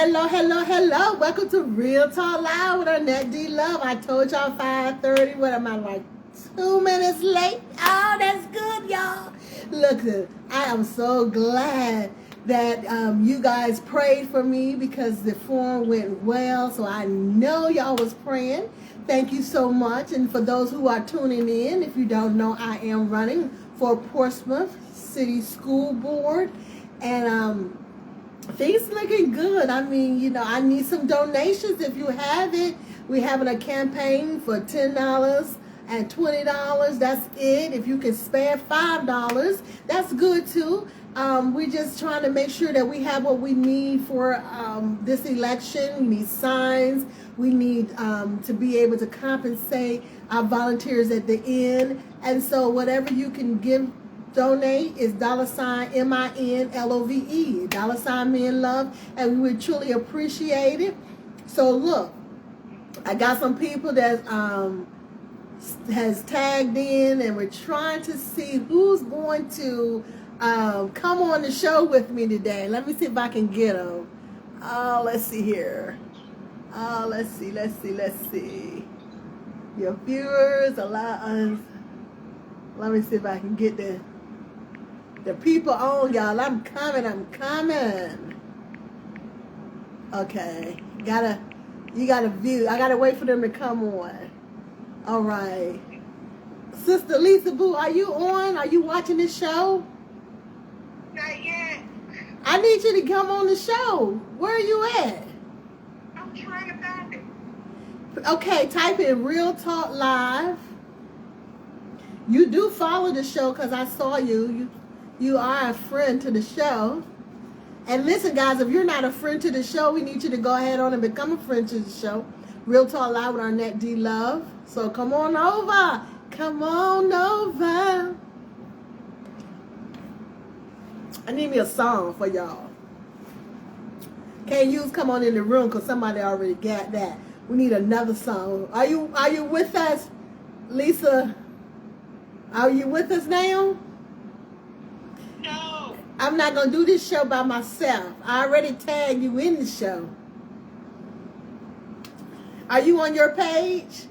Hello, hello, hello. Welcome to Real Talk Live with Arnette D Love. I told y'all 5:30. What am I, like 2 minutes late? Oh, that's good, y'all. Look, I am so glad that you guys prayed for me because the forum went well. So I know y'all was praying. Thank you so much. And for those who are tuning in, if you don't know, I am running for Portsmouth City School Board. And things looking good. I mean, I need some donations if you have it. We're having a campaign for $10 and $20. That's it. If you can spare $5, that's good too. We're just trying to make sure that we have what we need for this election. We need signs. We need to be able to compensate our volunteers at the end. And so whatever you can donate is $MINLOVE, $Men Love, and we would truly appreciate it. So look, I got some people that has tagged in, and we're trying to see who's going to come on the show with me today. Let me see if I can get them. Let's see here. Let's see. Your viewers, let me see if I can get the people on, y'all. I'm coming. Okay. You gotta view. I gotta wait for them to come on. All right. Sister Lisa Boo, are you on? Are you watching this show? Not yet. I need you to come on the show. Where are you at? I'm trying to find it. Okay, type in Real Talk Live. You do follow the show because I saw you. You are a friend to the show. And listen, guys, if you're not a friend to the show, we need you to go ahead on and become a friend to the show. Real Talk Live with Arnette D Love. So come on over. I need me a song for y'all. Can't use Come On in the Room because somebody already got that. We need another song. Are you with us, Lisa? Are you with us now? No. I'm not going to do this show by myself. I already tagged you in the show. Are you on your page?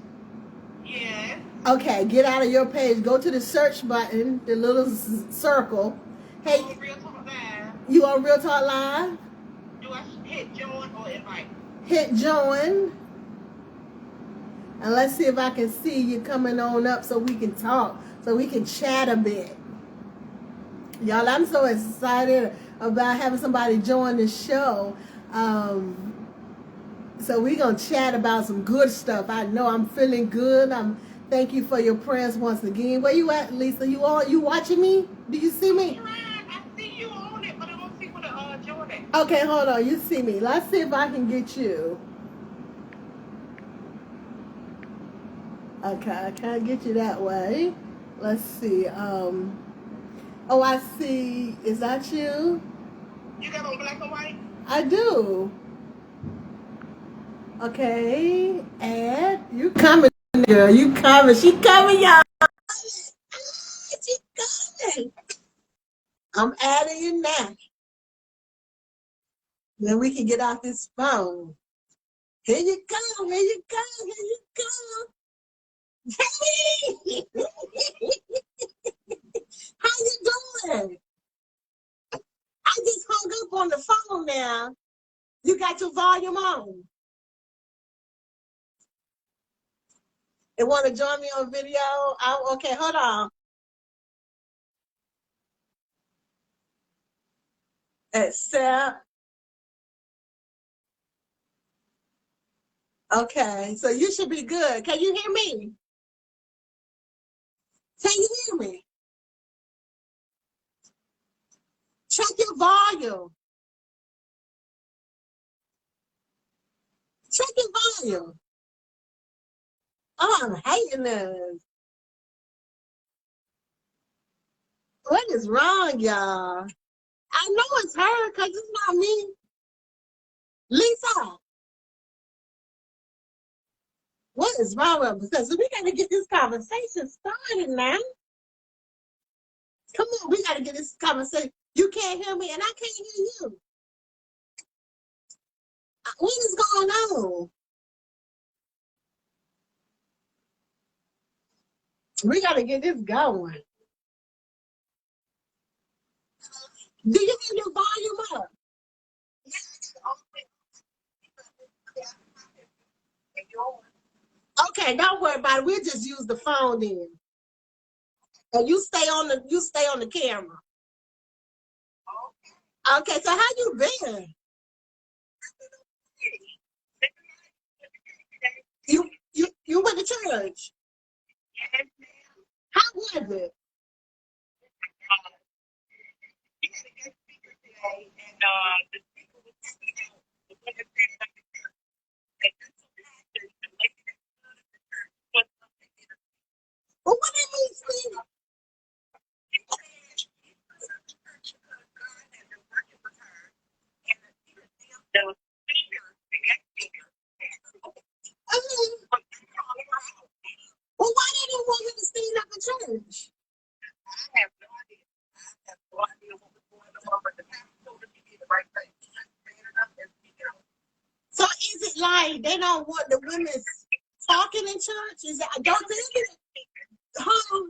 Yes. Okay, get out of your page. Go to the search button, the little circle. Hey, On Real Talk Live. You on Real Talk Live? Do I hit join or invite? Hit join. And let's see if I can see you coming on up so we can talk, so we can chat a bit. Y'all, I'm so excited about having somebody join the show. So we're going to chat about some good stuff. I know I'm feeling good. Thank you for your prayers once again. Where you at, Lisa? You watching me? Do you see me? I see you on it, but I don't see what to join it. Okay, hold on. You see me. Let's see if I can get you. Okay, I can't get you that way. Let's see. Oh, I see. Is that you? You got on black and white? I do. Okay, and you coming, girl. You coming. She coming, y'all. She coming. I'm adding you now. Then we can get off this phone. Here you come. Hey! How you doing? I just hung up on the phone now. You got your volume on. And want to join me on video? Okay, hold on. Accept. Okay, so you should be good. Can you hear me? Can you hear me? Check your volume. Check your volume. Oh, I'm hating this. What is wrong, y'all? I know it's her because it's not me. Lisa, what is wrong with us? Because we got to get this conversation started now. Come on, we got to get this conversation. You can't hear me and I can't hear you. What is going on? We gotta get this going. Do you have your volume up? Okay, don't worry about it. We'll just use the phone then. And you stay on the camera. Okay, so how you been? You went to church. How was it? Well, what do you mean, Steve? Well, why they didn't want him to stand up in church? So is it like they don't want the women talking in church? Is that don't they? Huh?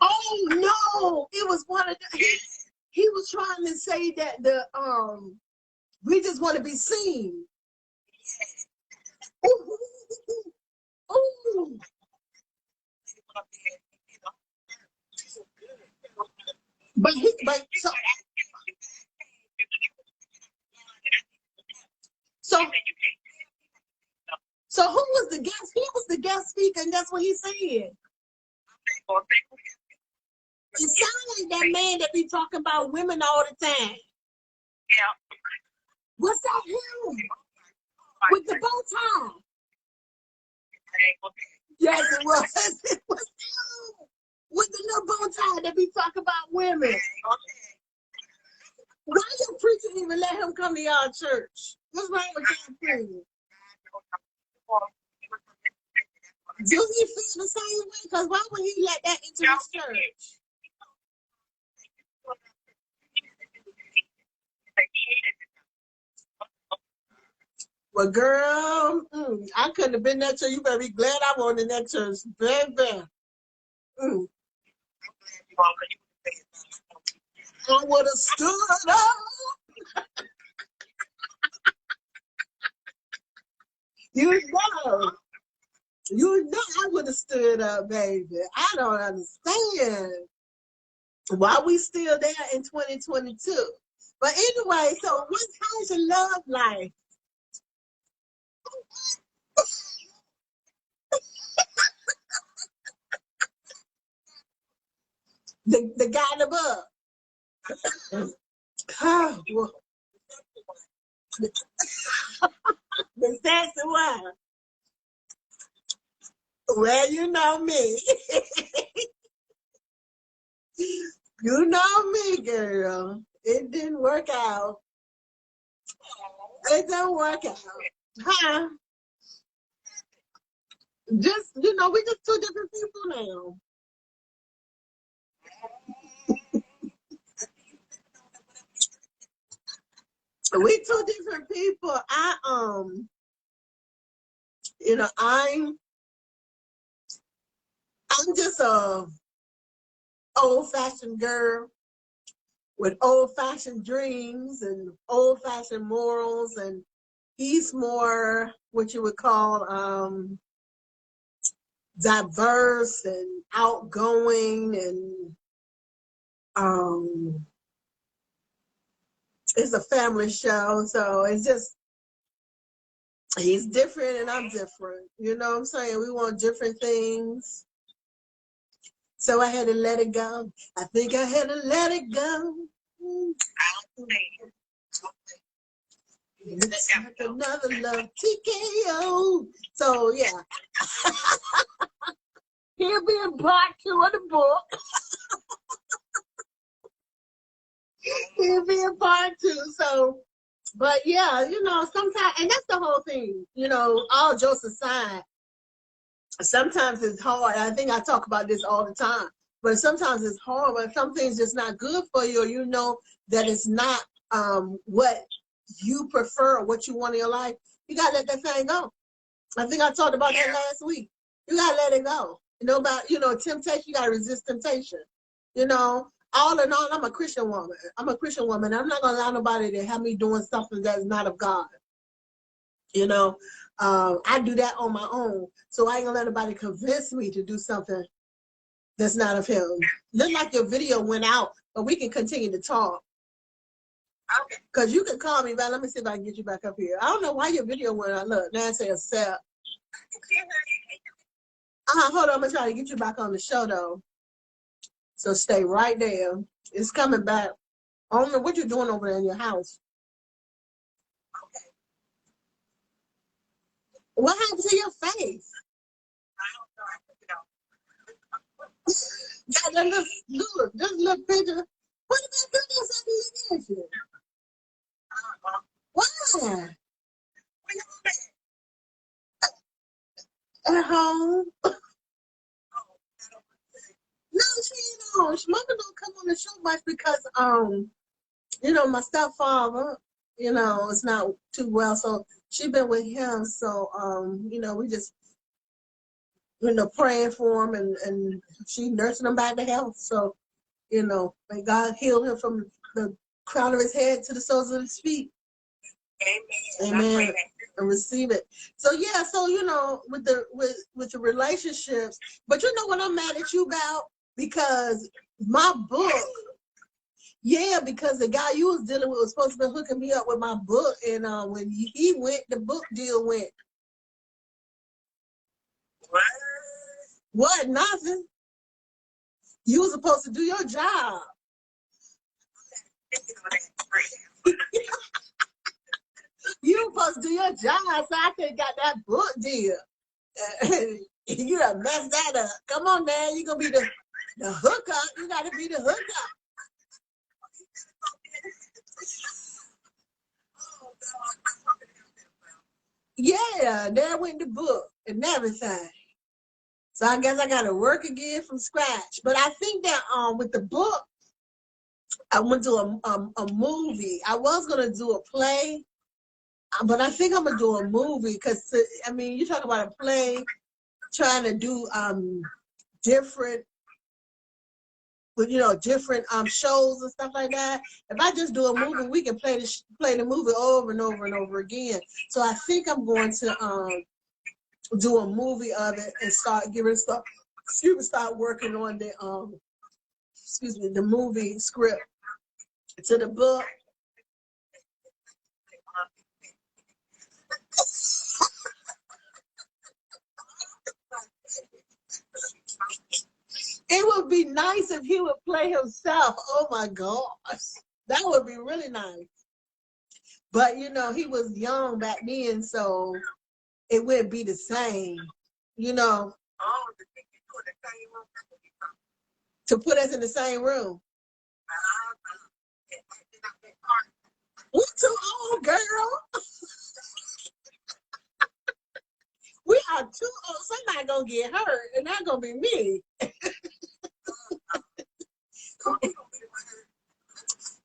Oh no! It was one of the. He was trying to say that the we just want to be seen. Ooh, ooh. But so so who was the guest? He was the guest speaker, and that's what he said. It sounds like that man that be talking about women all the time. What's that him? With the bow tie. Yes, it was. It was him. With the little bow tie that be talking about women. Why your preacher even let him come to y'all church? What's wrong with that preacher? Do he feel the same way? Because why would he let that into his church? Well, girl, I couldn't have been there church. You better be glad I wasn't in that church. Baby. Mm. I would have stood up. You know. You know I would have stood up, baby. I don't understand why we still there in 2022. But anyway, so how's your love life? The guy in the book. Oh, well, the sexy one. Well, you know me. You know me, girl. It didn't work out. It didn't work out. Huh? Just, we just two different people now. We two different people. You know, I'm just a old-fashioned girl with old-fashioned dreams and old-fashioned morals, and he's more what you would call diverse and outgoing, and it's a family show, so it's just he's different and I'm different. You know what I'm saying? We want different things. So I had to let it go. I think I had to let it go. It's like another love TKO. So yeah. He'll be in part 2 of the book. He'll be in part 2. So But yeah, you know, sometimes, and that's the whole thing, you know, all jokes aside, sometimes it's hard. I think I talk about this all the time, but sometimes it's hard when some things just not good for you, or you know that it's not what you prefer or what you want in your life. You gotta let that thing go. I think I talked about that last week. You gotta let it go. You know about, you know, temptation. You gotta resist temptation. You know, all in all, I'm a Christian woman. I'm a Christian woman. I'm not gonna allow nobody to have me doing something that's not of God. You know, I do that on my own. So I ain't gonna let nobody convince me to do something that's not of Him. Look like your video went out, but we can continue to talk. Okay. Because you can call me back. Let me see if I can get you back up here. I don't know why your video went out. Look, now it says accept. Hold on. I'm going to try to get you back on the show, though. So stay right there. It's coming back. I don't know what you're doing over there in your house. Okay. What happened to your face? I don't know. I took it off. Yeah, look, this little picture. What did I do this edition? Why? At home. No, she don't. Mama don't come on the show much because you know, my stepfather, you know, is not too well, so she been with him. So you know, we just, you know, praying for him, and she nursing him back to health. So, you know, may God heal him from the crown of his head to the soles of his feet. Amen. Amen. And receive it. So yeah, so you know, with the relationships, but you know what I'm mad at you about? Because my book, yeah, because the guy you was dealing with was supposed to be hooking me up with my book, and when he went, the book deal went. What? Nothing. You was supposed to do your job. You were supposed to do your job, so I could have got that book deal. You done messed that up. Come on, man. You're going to be the hookup. You got to be the hookup. Yeah, there went the book and everything. So I guess I got to work again from scratch. But I think that with the book, I went to a movie. I was going to do a play, but I think I'm going to do a movie because, I mean, you talk about a play, trying to do different, you know, different shows and stuff like that. If I just do a movie, we can play the movie over and over and over again. So I think I'm going to do a movie of it and start working on the the movie script to the book. It would be nice if he would play himself. Oh my gosh, that would be really nice. But you know, he was young back then, so it wouldn't be the same. You know, to put us in the same room. We're too old, girl. We are too old. Somebody gonna get hurt, and that's gonna be me.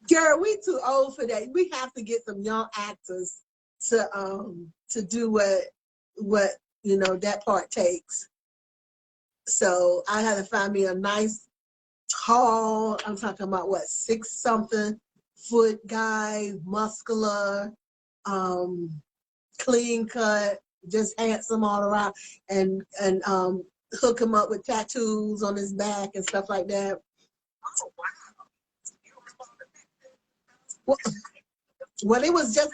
Girl, we too old for that. We have to get some young actors to do what you know that part takes. So I had to find me a nice tall, I'm talking about what, 6-something foot guy, muscular, clean cut, just handsome all around, and hook him up with tattoos on his back and stuff like that. Well, it was just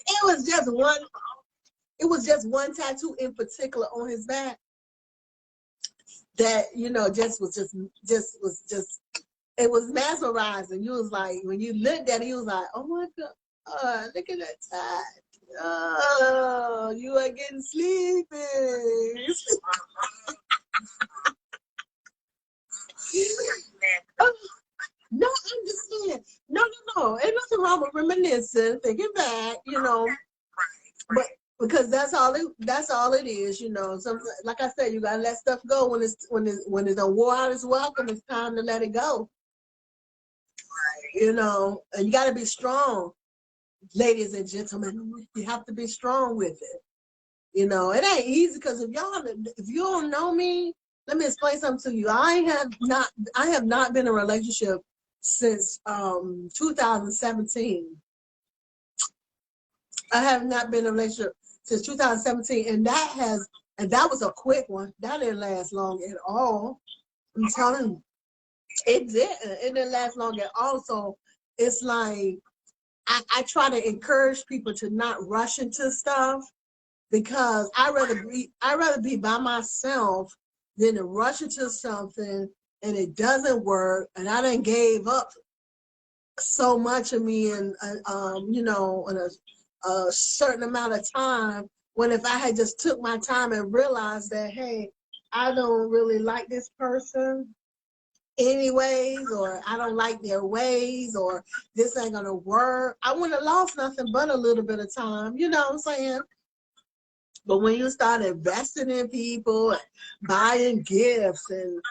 it was just one tattoo in particular on his back that, you know, it was mesmerizing. You was like, when you looked at it, you was like, oh my God, look at that tattoo. Oh, you are getting sleepy. No, I'm just saying. No, no, no. Ain't nothing wrong with reminiscing, thinking back, but because that's all it is, Some, like I said, you gotta let stuff go when it's done wore out its welcome. It's time to let it go, and you gotta be strong, ladies and gentlemen. You have to be strong with it. It ain't easy because if you don't know me, let me explain something to you. I have not been in a relationship since 2017. I have not been in a relationship since 2017, and that was a quick one. That didn't last long at all. I'm telling you, it didn't. It didn't last long at all. So it's like I try to encourage people to not rush into stuff because I rather be by myself than to rush into something and it doesn't work and I done gave up so much of me in a certain amount of time, when if I had just took my time and realized that, hey, I don't really like this person anyways, or I don't like their ways, or this ain't gonna work, I wouldn't have lost nothing but a little bit of time, you know what I'm saying? But when you start investing in people, buying gifts and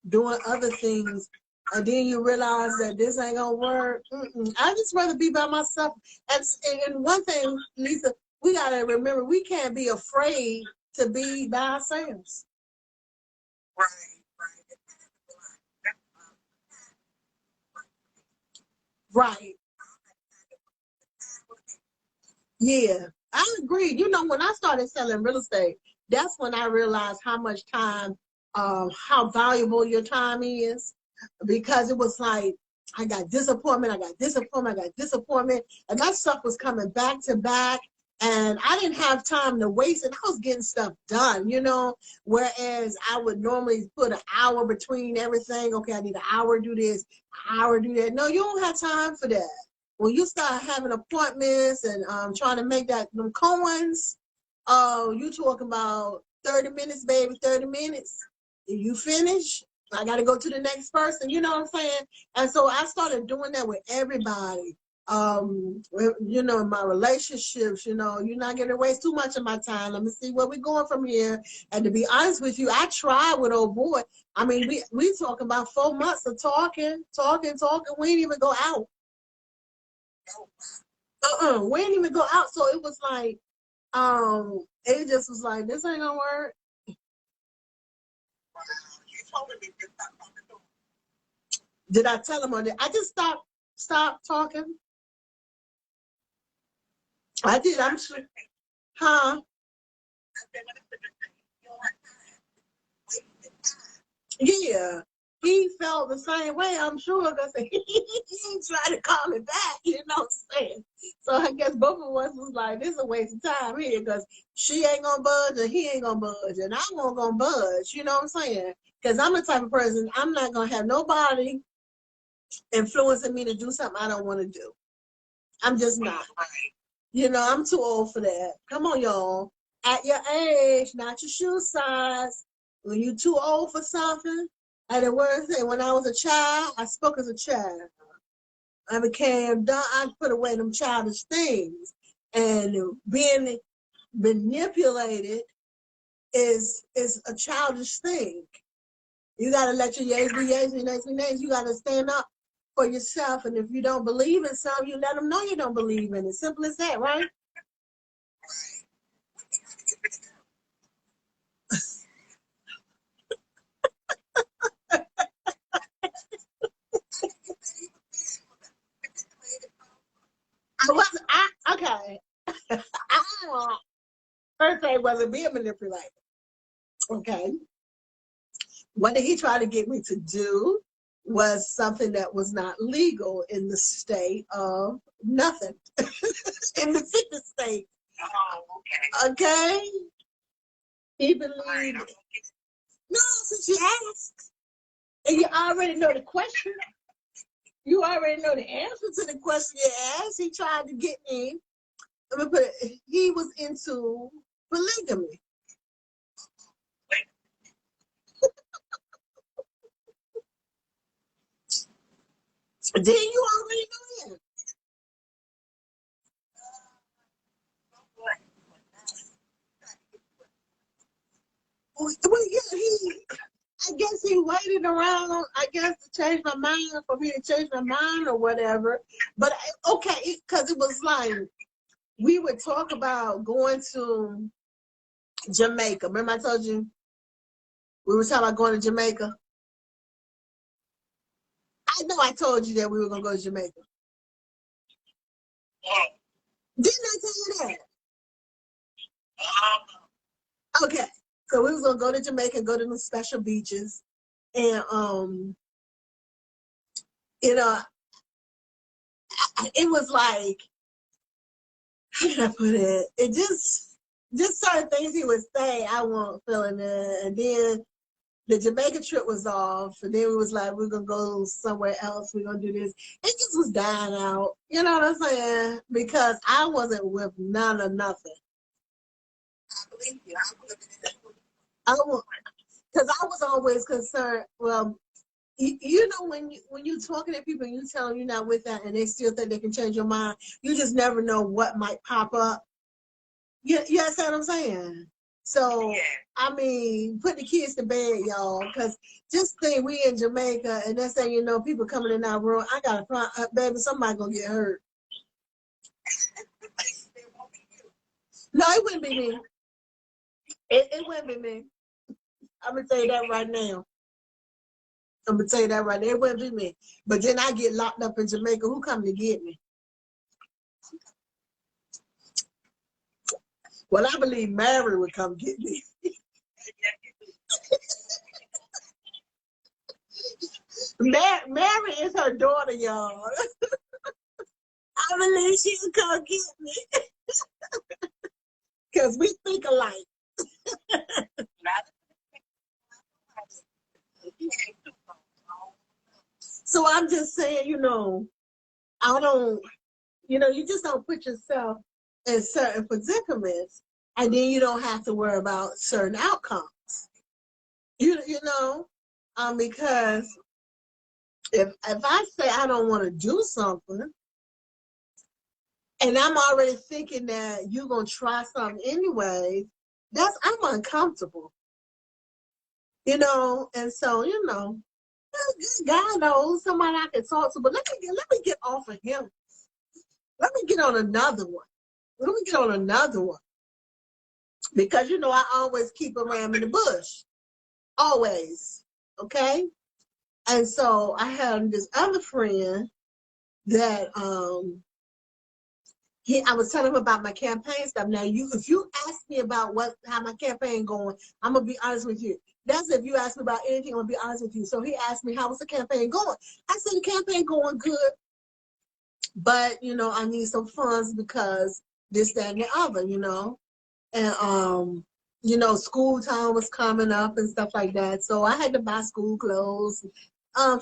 doing other things, and then you realize that this ain't gonna work, I just rather be by myself. And one thing, Lisa, we gotta remember, we can't be afraid to be by ourselves. Right. Yeah, I agree. When I started selling real estate, that's when I realized how much time, how valuable your time is, because it was like I got disappointment, I got disappointment, I got disappointment, and that stuff was coming back to back, and I didn't have time to waste, and I was getting stuff done. Whereas I would normally put an hour between everything. Okay, I need an hour to do this, an hour to do that. No, you don't have time for that. When you start having appointments and trying to make them coins, you talking about 30 minutes, baby, 30 minutes. If you finish, I got to go to the next person. You know what I'm saying? And so I started doing that with everybody. In my relationships, you're not going to waste too much of my time. Let me see where we're going from here. And to be honest with you, I tried with old boy. I mean, we talk about 4 months of talking. We didn't even go out. We didn't even go out. So it was like, it just was like, this ain't gonna work. Did I tell him or did I just stop talking? I did, I'm sure. Huh? Yeah. He felt the same way, I'm sure, because he tried to call me back, you know what I'm saying? So I guess both of us was like, this is a waste of time here, because she ain't gonna budge and he ain't gonna budge, and I won't gonna budge, you know what I'm saying? Because I'm the type of person, I'm not gonna have nobody influencing me to do something I don't want to do. I'm just not. I'm too old for that. Come on, y'all. At your age, not your shoe size. When you too old for something, and the word say, when I was a child, I spoke as a child. I became done. I put away them childish things, and being manipulated is a childish thing. You got to let your yays be yays and nays be nays. You got to stand up for yourself. And if you don't believe in something, you let them know you don't believe in it. Simple as that, right? I was okay. I first thing wasn't being manipulated. Okay. What did he try to get me to do was something that was not legal in the state of nothing. In the 50 state. Oh, okay. Okay. He Right. believed. No, since you asked. And you already know the question. You already know the answer to the question you asked. He tried to get me. Let me put it. He was into polygamy. Then you already know him. Well, yeah, I guess he waited around, I guess, to change my mind, for me to change my mind or whatever. But okay, because it was like, we would talk about going to Jamaica. Remember I told you we were talking about going to Jamaica? I know I told you that we were going to go to Jamaica. Didn't I tell you that? Okay. So we was going to go to Jamaica and go to the special beaches. And, you know, it was like, how can I put it? It just certain things he would say, I wasn't feeling it. And then the Jamaica trip was off, and then we was like, we're gonna go somewhere else. We're gonna do this. It just was dying out. You know what I'm saying? Because I wasn't with none or nothing. I believe you. I was, because I was always concerned. Well, you know, when you're talking to people and you tell them you're not with that, and they still think they can change your mind, you just never know what might pop up. You understand what I'm saying? So, yeah. I mean, put the kids to bed, y'all, because just think we in Jamaica, and that's saying, you know, people coming in our room. I got a baby, somebody gonna get hurt. No, it wouldn't be me. It wouldn't be me. I'm gonna tell you that right now. I'm gonna tell you that right now. It wouldn't be me. But then I get locked up in Jamaica. Who come to get me? Well, I believe Mary would come get me. Mary is her daughter, y'all. I believe she would come get me. Because we think alike. So I'm just saying, you know, I don't, you know, you just don't put yourself in certain predicaments, and then you don't have to worry about certain outcomes. You know, because if I say I don't want to do something, and I'm already thinking that you're gonna try something anyway, I'm uncomfortable. You know, and so, you know, God knows somebody I can talk to, but let me get off of him. Let me get on another one. Let me get on another one. Because, you know, I always keep around in the bush. Always. Okay? And so I had this other friend that I was telling him about my campaign stuff. Now, if you ask me about how my campaign going, I'm gonna be honest with you. That's if you ask me about anything, I'm gonna be honest with you. So he asked me, how was the campaign going? I said, the campaign going good, but you know, I need some funds because this, that, and the other, you know. And you know, school time was coming up and stuff like that. So I had to buy school clothes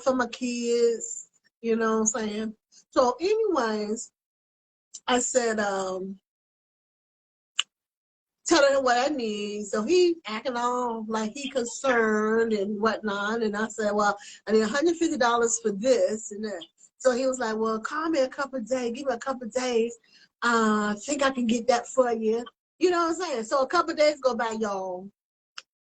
for my kids, you know what I'm saying? So anyways, I said, telling him what I need. So he acting all like he concerned and whatnot. And I said, well, I need $150 for this and that. So he was like, well, call me a couple of days. Give me a couple of days. I think I can get that for you. You know what I'm saying? So a couple of days go by, y'all.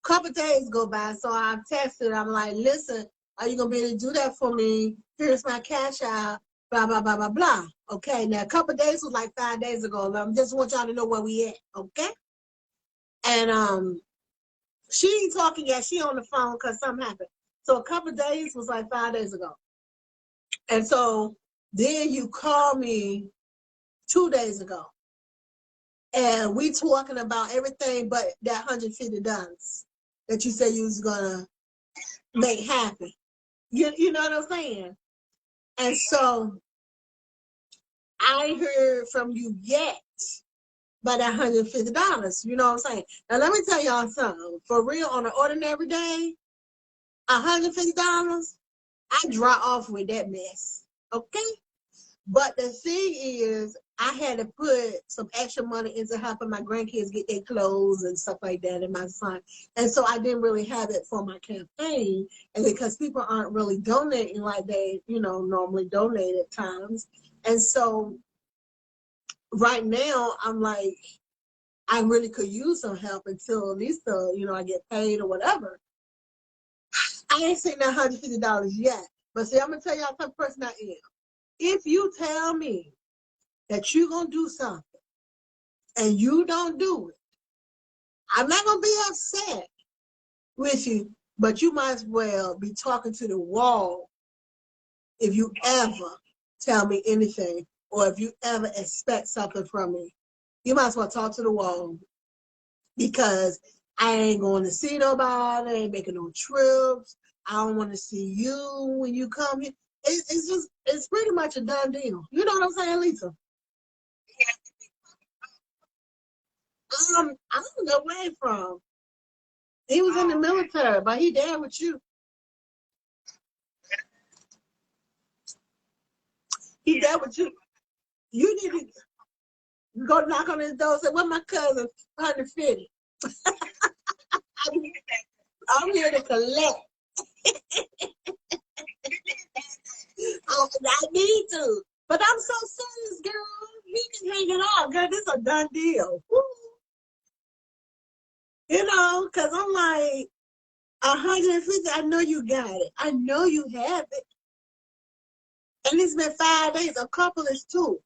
Couple of days go by. So I texted. I'm like, listen, are you going to be able to do that for me? Here's my cash out. Blah, blah, blah, blah, blah. Okay. Now, a couple of days was like 5 days ago. I just want y'all to know where we at. Okay. And she ain't talking yet. She on the phone because something happened. So a couple of days was like 5 days ago. And so then you called me 2 days ago. And we talking about everything but that $150 that you said you was gonna make happen. You know what I'm saying? And so I ain't heard from you yet by that $150. You know what I'm saying? Now let me tell y'all something. For real, on an ordinary day, $150, I draw off with that mess. Okay? But the thing is, I had to put some extra money into helping my grandkids get their clothes and stuff like that, and my son. And so I didn't really have it for my campaign, and because people aren't really donating like they, normally donate at times. And so right now, I'm like, I really could use some help until at least, I get paid or whatever. I ain't seen that $150 yet. But see, I'm going to tell y'all the type of person I am. If you tell me that you're going to do something and you don't do it, I'm not going to be upset with you, but you might as well be talking to the wall if you ever tell me anything or if you ever expect something from me. You might as well talk to the wall, because I ain't going to see nobody, I ain't making no trips. I don't want to see you when you come here. It's pretty much a done deal. You know what I'm saying, Lisa? I don't know where he from. He was in the military, but he there with you. He there with you. You need to go knock on his door and say, "Where my cousin, 150? I'm here to collect." I need to. But I'm so serious, girl. He can hang it off, girl. This is a done deal. Woo. Because I'm like, 150, I know you got it. I know you have it. And it's been 5 days. A couple is 2.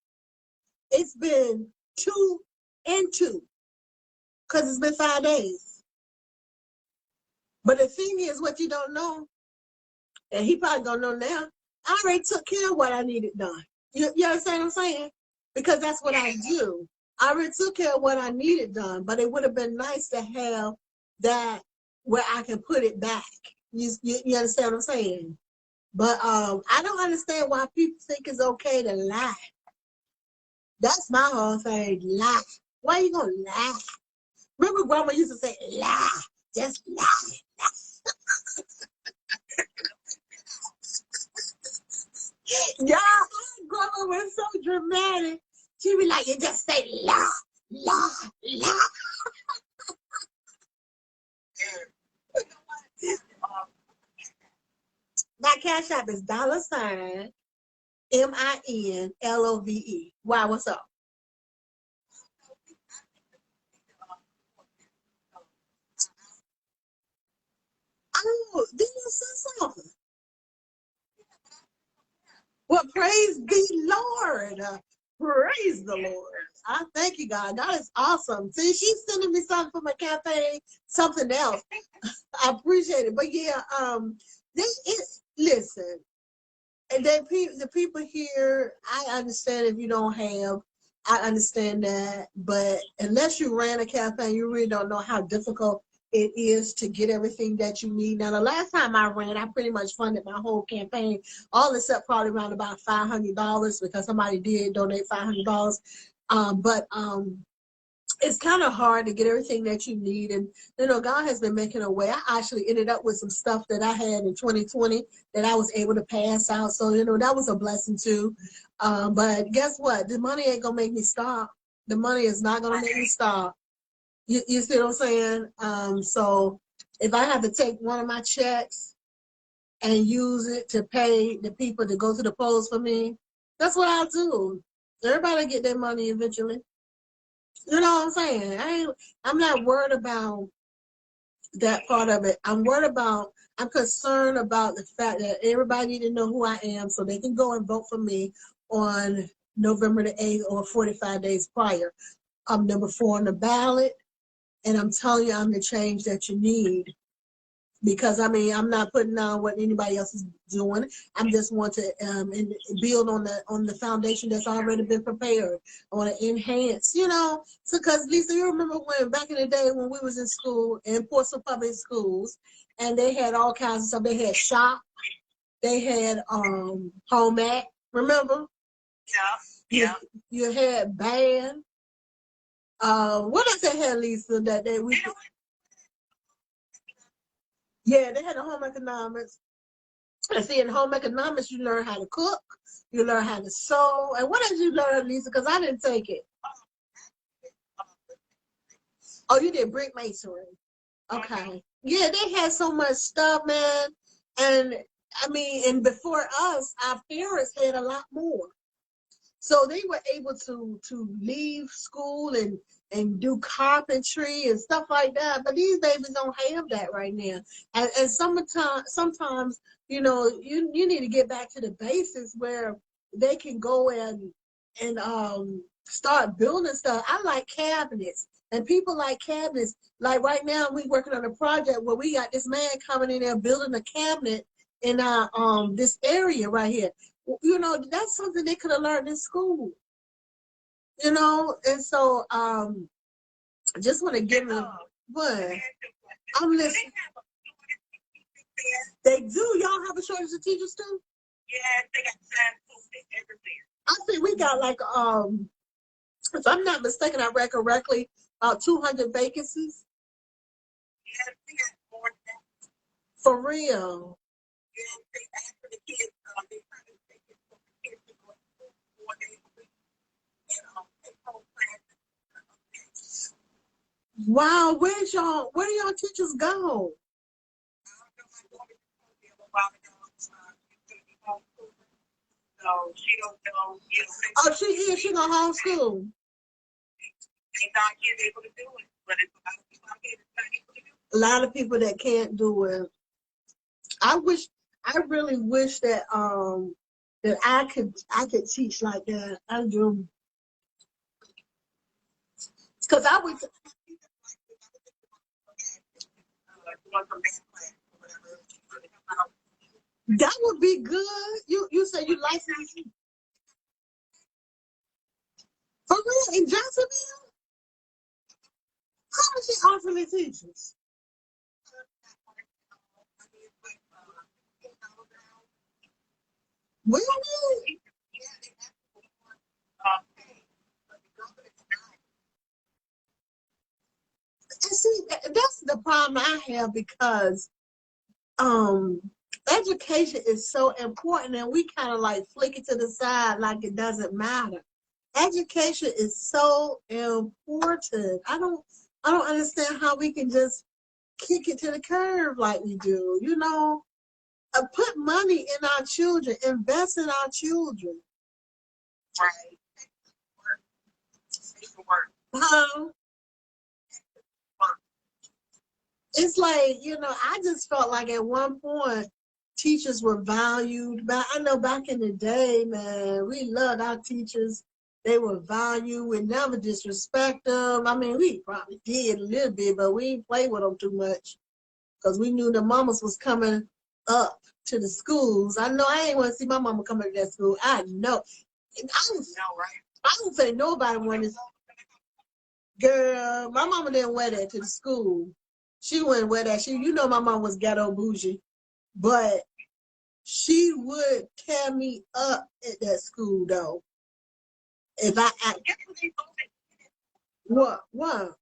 It's been 2 and 2. Because it's been 5 days. But the thing is, what you don't know, and he probably don't know now, I already took care of what I needed done. You understand what I'm saying? Because that's what I do. I already took care of what I needed done, but it would have been nice to have that where I can put it back. You understand what I'm saying? But I don't understand why people think it's okay to lie. That's my whole thing, lie. Why are you gonna lie? Remember grandma used to say, lie, just lie. Yeah, grandma was so dramatic. She be like, you just say lie, lie, lie. My cash app is $MINLOVE. Why, what's up? Oh, didn't you say something? Well, praise the Lord. Praise the Lord. I thank you, God. God is awesome. See, she's sending me something for my cafe, something else. I appreciate it. But yeah, listen, and then the people here, I understand if you don't have, I understand that. But unless you ran a cafe, you really don't know how difficult it is to get everything that you need. Now, the last time I ran, I pretty much funded my whole campaign, all except probably around about $500 because somebody did donate $500. But it's kind of hard to get everything that you need. And, God has been making a way. I actually ended up with some stuff that I had in 2020 that I was able to pass out. So, that was a blessing too. But guess what? The money ain't going to make me stop. The money is not going to make me stop. You see what I'm saying? So if I have to take one of my checks and use it to pay the people to go to the polls for me, that's what I'll do. Everybody get their money eventually. You know what I'm saying? I'm not worried about that part of it. I'm concerned about the fact that everybody need to know who I am so they can go and vote for me on November the 8th or 45 days prior. I'm number 4 on the ballot, and I'm telling you, I'm the change that you need. Because I'm not putting down what anybody else is doing. I'm just want to build on the foundation that's already been prepared. I want to enhance, So, because Lisa, you remember when back in the day when we was in school in Portsmouth Public Schools, and they had all kinds of stuff. They had shop, they had home ec. Remember? Yeah. You had band. What else they had, Lisa? We. Yeah, they had the home economics. And see, in home economics, you learn how to cook, you learn how to sew. And what did you learn, Lisa? Because I didn't take it. Oh, you did brick masonry. Okay. Yeah, they had so much stuff, man. And I mean, and before us, our parents had a lot more. So they were able to leave school and do carpentry and stuff like that. But these babies don't have that right now. And sometimes, you know, you need to get back to the basics where they can go and start building stuff. I like cabinets. And people like cabinets. Like right now we working on a project where we got this man coming in there building a cabinet in our this area right here. You know, that's something they could have learned in school. You know, and so I just want to give them what I'm listening. They do. Y'all have a shortage of teachers too? Yeah, they got time everywhere. I think we got like if I'm not mistaken, I read correctly, about 200 vacancies. Yeah, we got more than that. For real. Yeah, they ask for the kids, they try to take it for the kids to go to school 4 days a week and take home classes. Wow, where do y'all teachers go? So she don't know. Oh, she is. She gonna homeschool. Ain't not kids able to do it, but it's a lot of people out here that's not able to do it. A lot of people that can't do it. I really wish that that I could teach like that. I do. Because I would. That would be good. You say you licensed for real in Jacksonville? How is she offering teachers? Really? And see, that's the problem I have because um education is so important and we kind of like flick it to the side like it doesn't matter. Education is so important. I don't understand how we can just kick it to the curb like we do. You know, put money in our children, invest in our children. Right. Um, it's like, you know, I just felt like at one point teachers were valued. But I know back in the day, man, we loved our teachers. They were valued. We never disrespect them. I mean, we probably did a little bit, but we didn't play with them too much because we knew the mamas was coming up to the schools. I know I ain't want to see my mama coming to that school. I know. I don't say nobody wanted. Girl, my mama didn't wear that to the school. She wouldn't wear that. You know, my mom was ghetto bougie, but she would tear me up at that school though. If I what? What?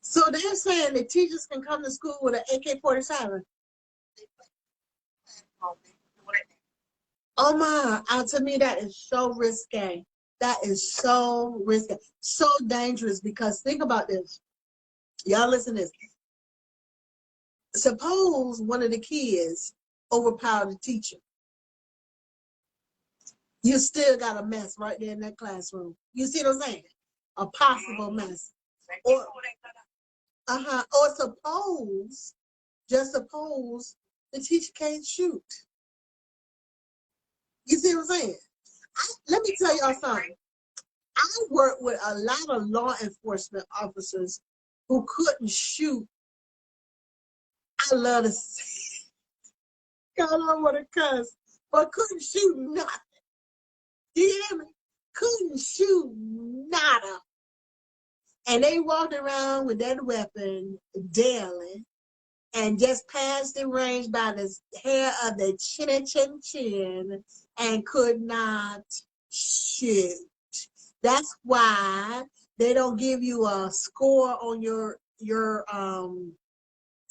So they're saying that teachers can come to school with an AK-47. Oh my! To me, that is so risque. That is so risky, so dangerous. Because think about this, y'all. Listen to this. Suppose one of the kids overpowered the teacher. You still got a mess right there in that classroom. You see what I'm saying? A possible mess. Or Or just suppose the teacher can't shoot. You see what I'm saying? Let me tell y'all something. I work with a lot of law enforcement officers who couldn't shoot. I love to say, God, I don't want to cuss, but couldn't shoot nothing. Do you hear me? Couldn't shoot nada. And they walked around with that weapon daily. and just passed the range by the hair of the chin and could not shoot. That's why they don't give you a score on your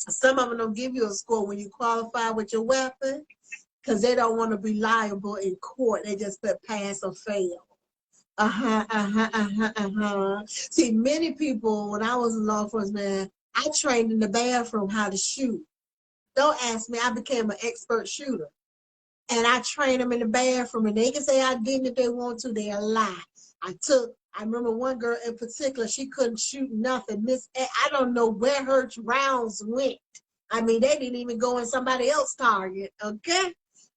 some of them don't give you a score when you qualify with your weapon because they don't want to be liable in court. They just put pass or fail. See, many people, when I was in law enforcement, I trained in the bathroom how to shoot. Don't ask me. I became an expert shooter. And I trained them in the bathroom, and they can say I didn't if they want to. They're lie. I remember one girl in particular, she couldn't shoot nothing. I don't know where her rounds went. I mean, they didn't even go in somebody else's target, okay?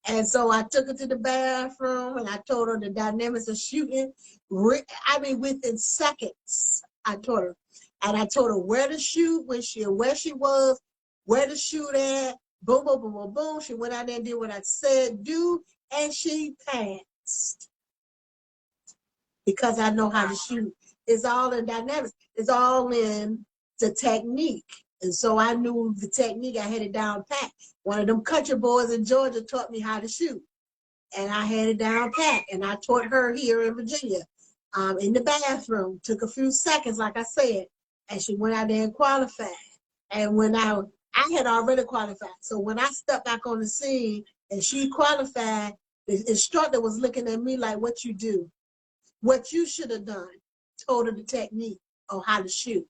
And so I took her to the bathroom, and I told her the dynamics of shooting. Within seconds, I taught her. And I told her where to shoot, where she was, where to shoot at. Boom, boom, boom, boom, boom. She went out there and did what I said do, and she passed. Because I know how to shoot. It's all in dynamics. It's all in the technique. And so I knew the technique. I had it down pat. One of them country boys in Georgia taught me how to shoot. And I had it down pat. And I taught her here in Virginia in the bathroom. Took a few seconds, like I said. And she went out there and qualified. And when I had already qualified. So when I stepped back on the scene and she qualified, the instructor was looking at me like, what you do? What you should have done, told her the technique on how to shoot.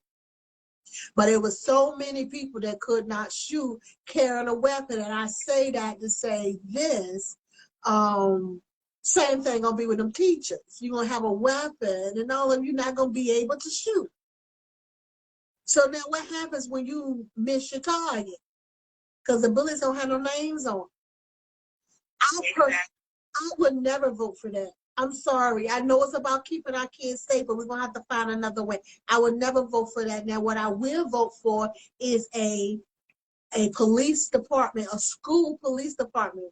But it was so many people that could not shoot carrying a weapon. And I say that to say this, same thing gonna be with them teachers. You're gonna have a weapon and all of you not gonna be able to shoot. So now what happens when you miss your target? Because the bullets don't have no names on. I would never vote for that. I'm sorry. I know it's about keeping our kids safe, but we're going to have to find another way. I would never vote for that. Now, what I will vote for is a police department, a school police department.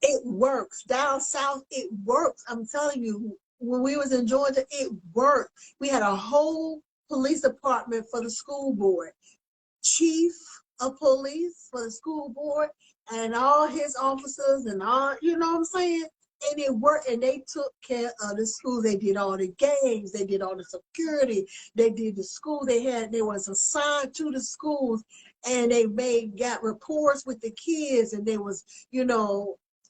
It works. Down south, it works. I'm telling you, when we was in Georgia, it worked. We had a whole police department for the school board. Chief of police for the school board and all his officers and all, you know what I'm saying? And it worked, and they took care of the school. They did all the games. They did all the security. They did the school. They was assigned to the schools, and got reports with the kids, and they was,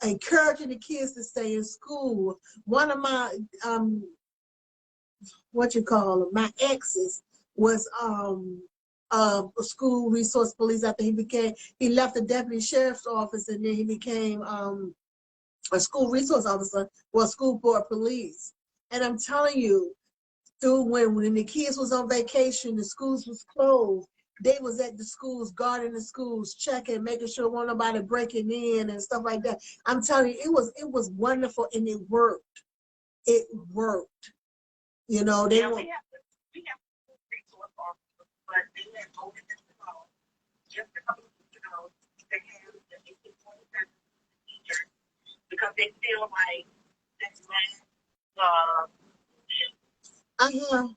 encouraging the kids to stay in school. One of my, my exes was a school resource police after he left the deputy sheriff's office, and then he became a school resource officer, school board police. And I'm telling you, when the kids was on vacation, the schools was closed, they was at the schools, guarding the schools, checking, making sure wasn't nobody breaking in and stuff like that. I'm telling you, it was wonderful, and it worked. It worked. We have resource officers, but they have voted this just because, they have the 1827 teachers, because they feel like that's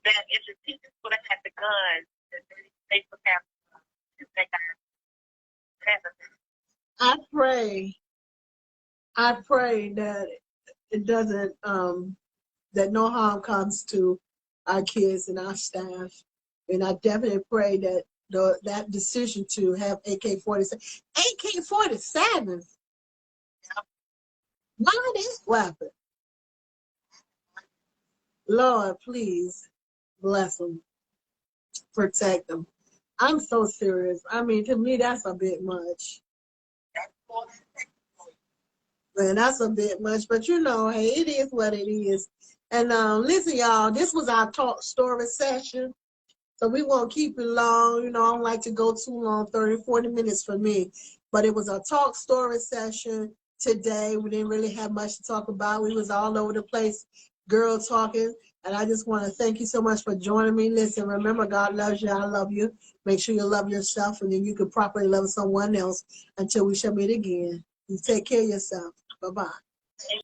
that if the teachers would have had the guns, they would have I pray that it doesn't that no harm comes to our kids and our staff, and I definitely pray that that decision to have AK-47. Why this weapon? Lord, please bless them, protect them. I'm so serious. I mean, to me, that's a bit much. Man, that's a bit much, but hey, it is what it is. And listen, y'all, this was our talk story session. So we won't keep it long. I don't like to go too long, 30, 40 minutes for me. But it was a talk story session today. We didn't really have much to talk about. We was all over the place, girl talking. And I just want to thank you so much for joining me. Listen, remember, God loves you. I love you. Make sure you love yourself, and then you can properly love someone else until we shall meet again. You take care of yourself. Bye-bye.